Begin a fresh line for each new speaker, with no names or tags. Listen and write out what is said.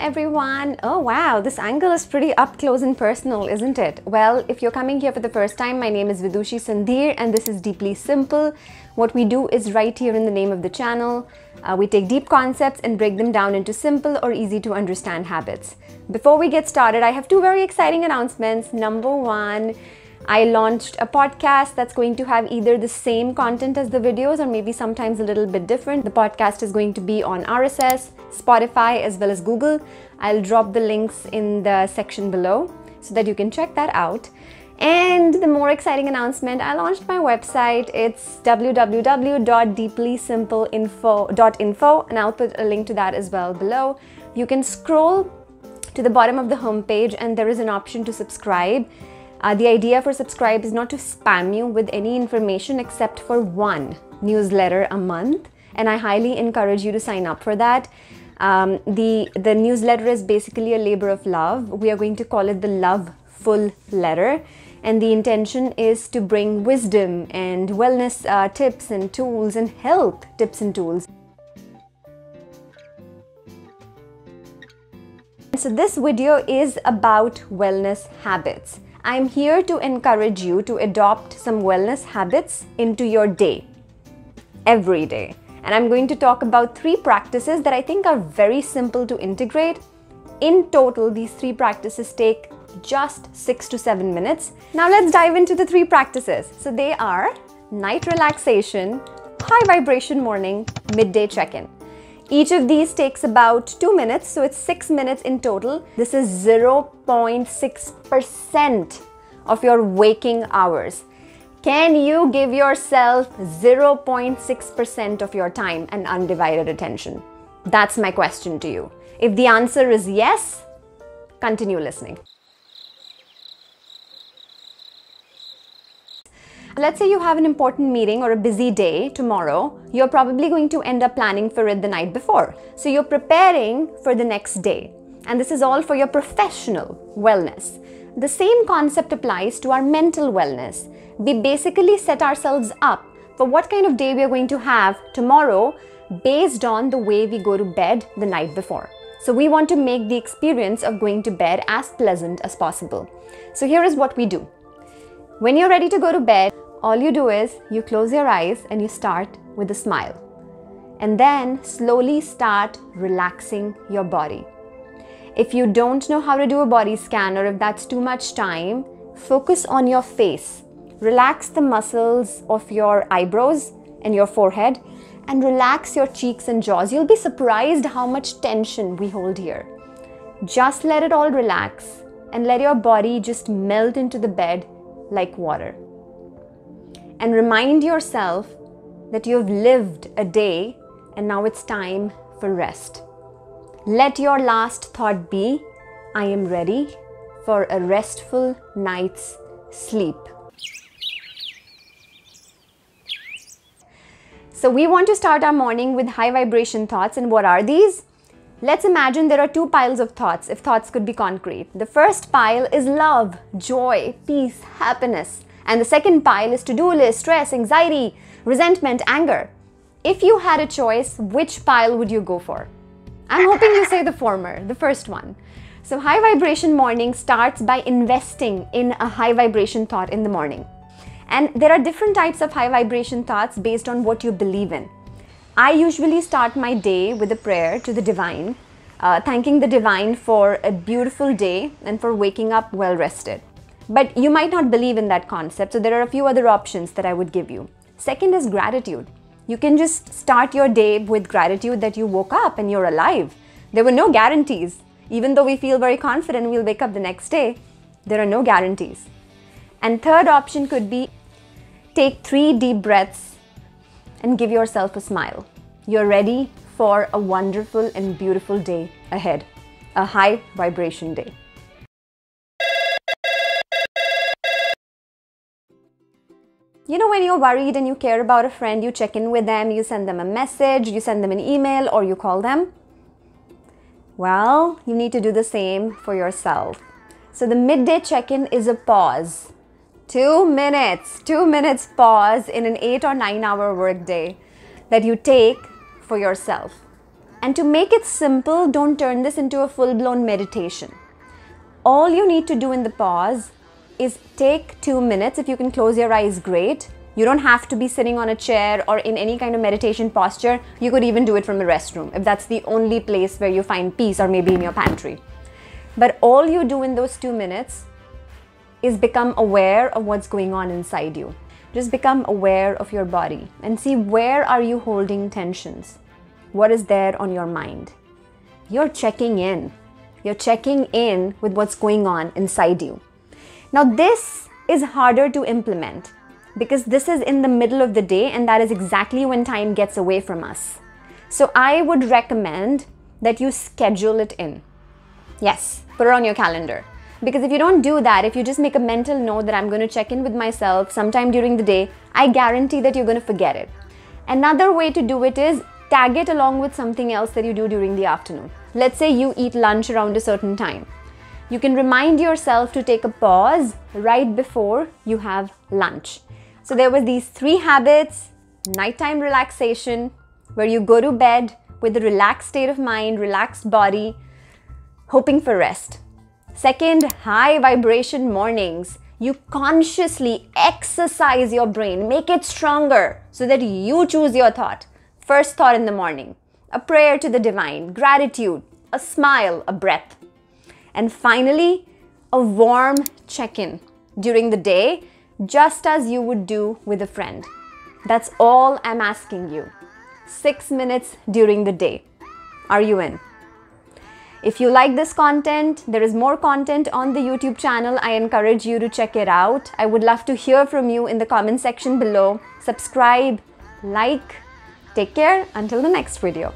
everyone. Oh wow, this angle is pretty up close and personal, isn't it? Well, if you're coming here for the first time, my name is Vidushi Sandhir and this is Deeply Simple. What we do is right here in the name of the channel. We take deep concepts and break them down into simple or easy to understand habits. Before we get started, I have two very exciting announcements. Number one, I launched a podcast that's going to have either the same content as the videos or maybe sometimes a little bit different. The podcast is going to be on RSS, Spotify, as well as Google. I'll drop the links in the section below so that you can check that out. And the more exciting announcement, I launched my website. It's www.deeplysimpleinfo.info, and I'll put a link to that as well below. You can scroll to the bottom of the homepage and there is an option to subscribe. The idea for subscribe is not to spam you with any information except for one newsletter a month, and I highly encourage you to sign up for that. The newsletter is basically a labor of love. We are going to call it the Loveful Letter, and the intention is to bring wisdom and wellness tips and tools and health tips and tools. So this video is about wellness habits. I'm here to encourage you to adopt some wellness habits into your day, every day. And I'm going to talk about 3 practices that I think are very simple to integrate. In total, these 3 practices take just 6 to 7 minutes. Now let's dive into the 3 practices. So they are night relaxation, high vibration morning, midday check-in. Each of these takes about 2 minutes, so it's 6 minutes in total. This is 0.6% of your waking hours. Can you give yourself 0.6% of your time and undivided attention? That's my question to you. If the answer is yes, continue listening. Let's say you have an important meeting or a busy day tomorrow. You're probably going to end up planning for it the night before. So you're preparing for the next day. And this is all for your professional wellness. The same concept applies to our mental wellness. We basically set ourselves up for what kind of day we are going to have tomorrow based on the way we go to bed the night before. So we want to make the experience of going to bed as pleasant as possible. So here is what we do. When you're ready to go to bed, all you do is you close your eyes and you start with a smile. And then slowly start relaxing your body. If you don't know how to do a body scan or if that's too much time, focus on your face. Relax the muscles of your eyebrows and your forehead and relax your cheeks and jaws. You'll be surprised how much tension we hold here. Just let it all relax and let your body just melt into the bed like water. And remind yourself that you've lived a day and now it's time for rest. Let your last thought be, I am ready for a restful night's sleep. So we want to start our morning with high vibration thoughts, and what are these? Let's imagine there are 2 piles of thoughts, if thoughts could be concrete. The first pile is love, joy, peace, happiness. And the second pile is to-do list, stress, anxiety, resentment, anger. If you had a choice, which pile would you go for? I'm hoping you say the former, the first one. So high vibration morning starts by investing in a high vibration thought in the morning. And there are different types of high vibration thoughts based on what you believe in. I usually start my day with a prayer to the divine, thanking the divine for a beautiful day and for waking up well rested. But you might not believe in that concept, so there are a few other options that I would give you. Second is gratitude. You can just start your day with gratitude that you woke up and you're alive. There were no guarantees. Even though we feel very confident we'll wake up the next day, there are no guarantees. And third option could be take 3 deep breaths and give yourself a smile. You're ready for a wonderful and beautiful day ahead, a high vibration day. You know, when you're worried and you care about a friend, you check in with them, you send them a message, you send them an email, or you call them. Well, you need to do the same for yourself. So the midday check-in is a pause. 2 minutes pause in an 8 or 9 hour workday that you take for yourself. And to make it simple, don't turn this into a full-blown meditation. All you need to do in the pause is take 2 minutes. If you can close your eyes, great. You don't have to be sitting on a chair or in any kind of meditation posture. You could even do it from a restroom if that's the only place where you find peace, or maybe in your pantry. But all you do in those 2 minutes is become aware of what's going on inside you. Just become aware of your body and see, where are you holding tensions? What is there on your mind? You're checking in. You're checking in with what's going on inside you. Now, this is harder to implement because this is in the middle of the day, and that is exactly when time gets away from us. So I would recommend that you schedule it in. Yes, put it on your calendar. Because if you don't do that, if you just make a mental note that I'm going to check in with myself sometime during the day, I guarantee that you're going to forget it. Another way to do it is tag it along with something else that you do during the afternoon. Let's say you eat lunch around a certain time. You can remind yourself to take a pause right before you have lunch. So there were these 3 habits: nighttime relaxation, where you go to bed with a relaxed state of mind, relaxed body, hoping for rest. Second, high vibration mornings. You consciously exercise your brain, make it stronger so that you choose your thought. First thought in the morning, a prayer to the divine, gratitude, a smile, a breath. And finally, a warm check-in during the day, just as you would do with a friend. That's all I'm asking you. 6 minutes during the day. Are you in? If you like this content, there is more content on the YouTube channel. I encourage you to check it out. I would love to hear from you in the comment section below. Subscribe, like. Take care until the next video.